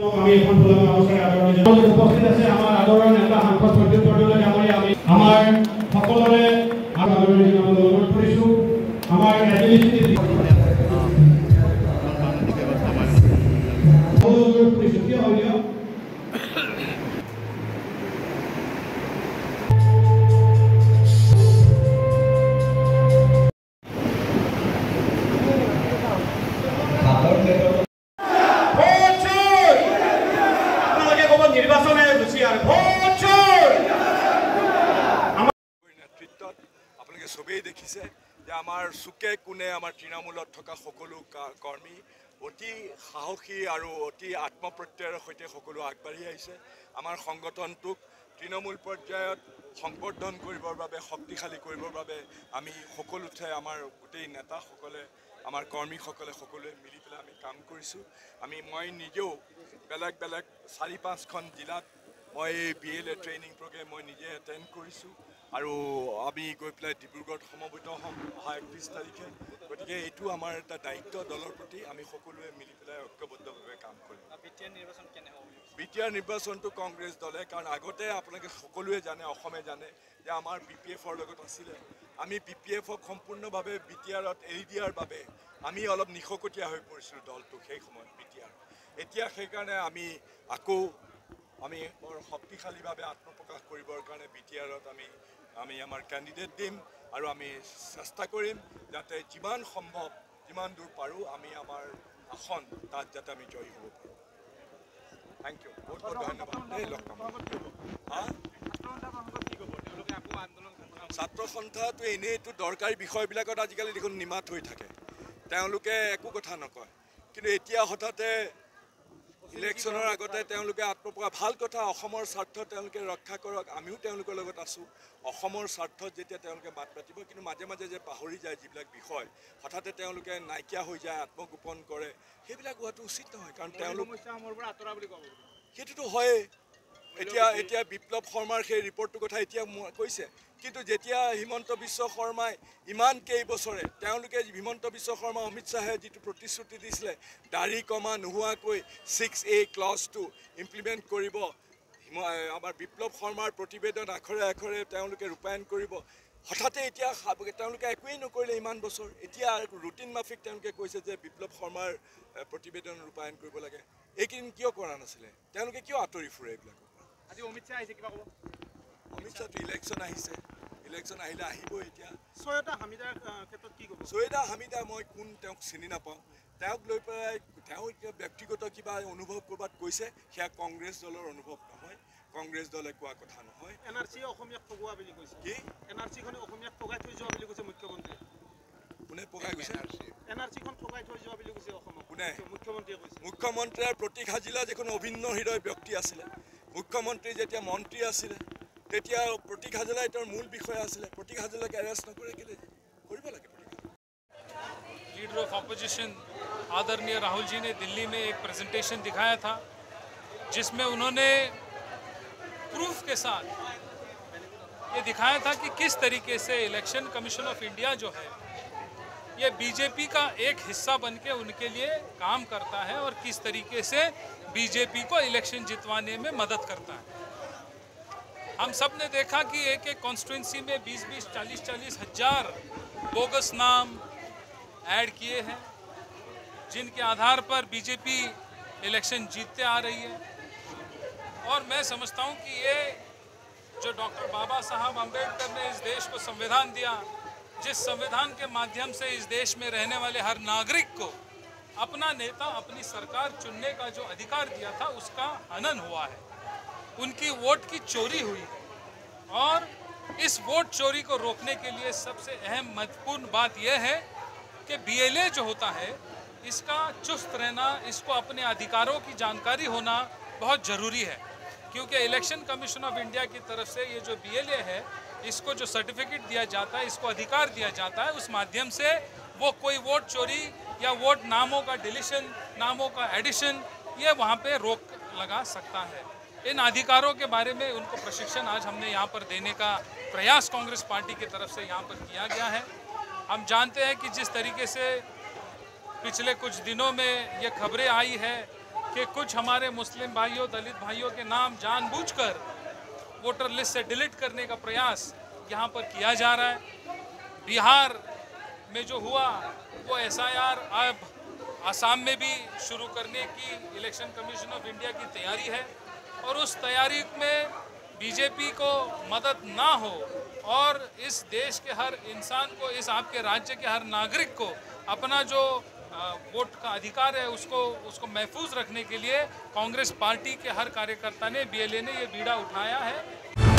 আমি এখন ফুলাম অৱস্থাৰে আদৰণি উপস্থিত আছে আমাৰ আদৰৰ নেতা সাংসদ প্ৰদ্যুৎ বৰদলৈ ডাঙৰীয়া আমি আমাৰ সকলোৰে আদৰণি জনাবলৈ অনুৰোধ কৰিছোঁ আমাৰ সবেই দেখিছে যে আমাৰ চুকে কোণে আমাৰ তৃণমূলত থকা সকলো কৰ্মী অতি সাহসী আৰু অতি আত্মপ্ৰত্যয়ৰ সৈতে সকলো আগবাঢ়ি আহিছে আমাৰ সংগঠনটোক তৃণমূল পৰ্যায়ত সংবৰ্ধন কৰিবৰ বাবে শক্তিশালী কৰিবৰ বাবে আমি সকলোতে আমাৰ গোটেই নেতাসকলে আমাৰ কৰ্মীসকলে সকলোৱে মিলি পেলাই আমি কাম কৰিছোঁ মই নিজেও বেলেগ বেলেগ 4-5খন জিলাত মই BLA ট্ৰেইনিং প্ৰগ্ৰেম মই নিজে এটেণ্ড কৰিছোঁ আৰু আমি গৈ পেলাই ডিব্ৰুগড়ত সমবেত হ'ম অহা 31 তাৰিখে গতিকে এইটো আমাৰ এটা দায়িত্ব দলৰ প্ৰতি আমি সকলোৱে মিলি পেলাই ঐক্যবদ্ধভাৱে কাম কৰিম বিটিআৰ নিৰ্বাচনটো কংগ্ৰেছ দলে কাৰণ আগতে আপোনালোকে সকলোৱে জানে অসমে জানে যে আমাৰ BPFৰ লগত আছিলে আমি BPFক সম্পূৰ্ণভাৱে বিটিআৰত এৰি দিয়াৰ বাবে আমি অলপ নিশকতীয়া হৈ পৰিছিলোঁ দলটো সেই সময়ত বিটিআৰ এতিয়া সেইকাৰণে আমি আকৌ আমি বৰ শক্তিশালীভাৱে আত্মপ্ৰকাশ কৰিবৰ কাৰণে বিটিআৰত আমি আমাৰ কেণ্ডিডেট দিম আৰু আমি চেষ্টা কৰিম যাতে যিমান সম্ভৱ যিমান দূৰ পাৰোঁ আমি আমাৰ আসন তাত যাতে আমি জয়ী হ'ব পাৰোঁ থেংক ইউ বহুত বহুত ধন্যবাদ দেই লগ পাম ছাত্ৰ সন্থাটো এনেইতো দৰকাৰী বিষয়বিলাকত আজিকালি দেখোন নিমাত হৈ থাকে তেওঁলোকে একো কথা নকয় কিন্তু এতিয়া হঠাতে ইলেকশ্যনৰ আগতে তেওঁলোকে আত্মপ্ৰকাশ ভাল কথা অসমৰ স্বাৰ্থ তেওঁলোকে ৰক্ষা কৰক আমিও তেওঁলোকৰ লগত আছোঁ অসমৰ স্বাৰ্থত যেতিয়া তেওঁলোকে মাত মাতিব কিন্তু মাজে মাজে যে পাহৰি যায় যিবিলাক বিষয় হঠাতে তেওঁলোকে নাইকিয়া হৈ যায় আত্মগোপন কৰে সেইবিলাক হোৱাটো উচিত নহয় কাৰণ তেওঁলোক সেইটোতো হয়ে এতিয়া বিপ্লৱ শৰ্মাৰ সেই ৰিপৰ্টটোৰ কথা এতিয়া কৈছে কিন্তু যেতিয়া হিমন্ত বিশ্ব শৰ্মাই ইমান কেইবছৰে তেওঁলোকে হিমন্ত বিশ্ব শৰ্মা অমিত শ্বাহে যিটো প্ৰতিশ্ৰুতি দিছিলে দাঢ়ি কমা নোহোৱাকৈ 6A ক্লজটো ইমপ্লিমেণ্ট কৰিব আমাৰ বিপ্লৱ শৰ্মাৰ প্ৰতিবেদন আখৰে আখৰে তেওঁলোকে ৰূপায়ণ কৰিব হঠাতে এতিয়া তেওঁলোকে একোৱেই নকৰিলে ইমান বছৰ এতিয়া ৰুটিন মাফিক তেওঁলোকে কৈছে যে বিপ্লৱ শৰ্মাৰ প্ৰতিবেদন ৰূপায়ণ কৰিব লাগে এইকেইদিন কিয় কৰা নাছিলে তেওঁলোকে কিয় আঁতৰি ফুৰে এইবিলাকৰ আজি অমিত শ্বাহ আহিছে কিবা ক'ব অমিত শ্বাহটো ইলেকশ্যন আহিছে ইলেকশ্যন আহিলে আহিব এতিয়া সৈয়দা হামিদাৰ ক্ষেত্ৰত কি ক'ব সৈয়দা হামিদা মই কোন তেওঁক চিনি নাপাওঁ তেওঁক লৈ পেলাই তেওঁ এতিয়া ব্যক্তিগত কিবা অনুভৱ ক'ৰবাত কৈছে সেয়া কংগ্ৰেছ দলৰ অনুভৱ নহয় কংগ্ৰেছ দলে কোৱা কথা নহয় NRC অসমীয়াক ঠগোৱা বুলি কৈছে কি NRCখনে অসমীয়াক ঠগাই থৈ যোৱা বুলি কৈছে মুখ্যমন্ত্ৰী কোনে পগাই গৈছে NRCখন ঠগাই থৈ যোৱা বুলি কৈছে অসমক কোনে মুখ্যমন্ত্ৰীয়ে কৈছে মুখ্যমন্ত্ৰীৰ প্ৰতীক হাজিলা যিখন অভিন্ন হৃদয় ব্যক্তি আছিলে মুখ্যমন্ত্ৰী যেতিয়া মন্ত্ৰী আছিলে তেতিয়া প্ৰতীক হাজেলাই তেওঁৰ মূল বিষয় আছিলে প্ৰতীক হাজেলাক এৰেষ্ট নকৰে কেলে কৰিব লাগে लीडर ऑफ ऑपोजिशन आदरणीय राहुल जी ने दिल्ली में एक प्रेजेंटेशन दिखाया था जिसमें उन्होंने प्रूफ के साथ ये दिखाया था कि किस तरीके से इलेक्शन कमीशन ऑफ इंडिया जो है ये बीजेपी का एक हिस्सा बनके उनके लिए काम करता है और किस तरीके से बीजेपी को इलेक्शन जितवाने में मदद करता है हम सब ने देखा कि एक एक कॉन्स्टिट्यूंसी में 20-20, 40-40 हज़ार बोगस नाम ऐड किए हैं जिनके आधार पर बीजेपी इलेक्शन जीतते आ रही है और मैं समझता हूं कि ये जो डॉक्टर बाबा साहब अम्बेडकर ने इस देश को संविधान दिया जिस संविधान के माध्यम से इस देश में रहने वाले हर नागरिक को अपना नेता अपनी सरकार चुनने का जो अधिकार दिया था उसका हनन हुआ है उनकी वोट की चोरी हुई है और इस वोट चोरी को रोकने के लिए सबसे अहम महत्वपूर्ण बात यह है कि BLA जो होता है इसका चुस्त रहना इसको अपने अधिकारों की जानकारी होना बहुत ज़रूरी है क्योंकि इलेक्शन कमीशन ऑफ इंडिया की तरफ से ये जो BLA है इसको जो सर्टिफिकेट दिया जाता है इसको अधिकार दिया जाता है उस माध्यम से वो कोई वोट चोरी या वोट नामों का डिलीशन नामों का एडिशन ये वहाँ पे रोक लगा सकता है इन अधिकारों के बारे में उनको प्रशिक्षण आज हमने यहाँ पर देने का प्रयास कांग्रेस पार्टी की तरफ से यहाँ पर किया गया है हम जानते हैं कि जिस तरीके से पिछले कुछ दिनों में ये खबरें आई है कि कुछ हमारे मुस्लिम भाइयों, दलित भाइयों के नाम जानबूझकर वोटर लिस्ट से डिलीट करने का प्रयास यहाँ पर किया जा रहा है। बिहार में जो हुआ वो SIR अब आसाम में भी शुरू करने की इलेक्शन कमीशन ऑफ इंडिया की तैयारी है, और उस तैयारी में बीजेपी को मदद ना हो और इस देश के हर इंसान को, इस आपके राज्य के हर नागरिक को अपना जो वोट का अधिकार है उसको महफूज रखने के लिए कांग्रेस पार्टी के हर कार्यकर्ता ने, BLA ने ये बीड़ा उठाया है।